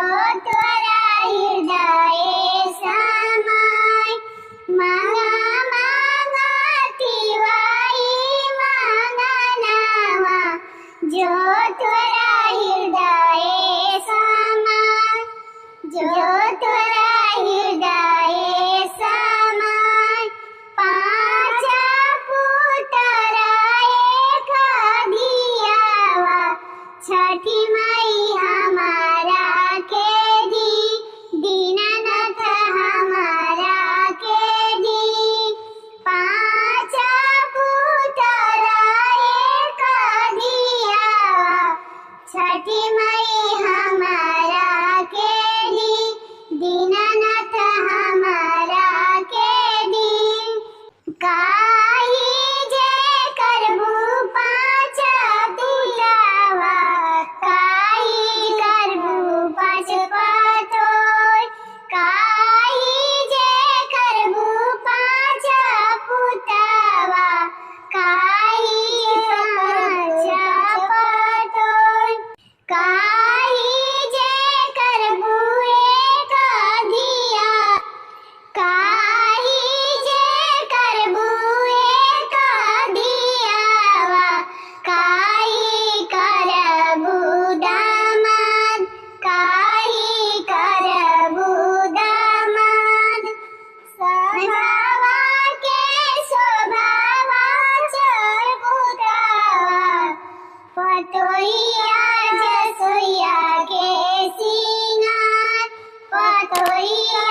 त्वरा हृदये समाय मागातीवाई मागनावा जो त्वरा हृदये समाय जो त्वरा हृदये समाय पाचा पुतरा एक दियावा छठी माई हमारा के दी दीनानाथ हमारा के दी पाचा पुतरा एक दियावा छठी माई हमारा के दी दीनानाथ हमारा के दी काही जे करबू पाचा तुलावा काही करबू पाच पातोय काही जे करबू पाचा पुतावा काही पाचा पातोय काही जे करबू एक दिया काही जे करबू एक दियावा काही करबू दामाद काही करबू दामाद स्वभावा के स्वभावा चर पुतावा पतोइया जसोइया के सिंगार पतोइया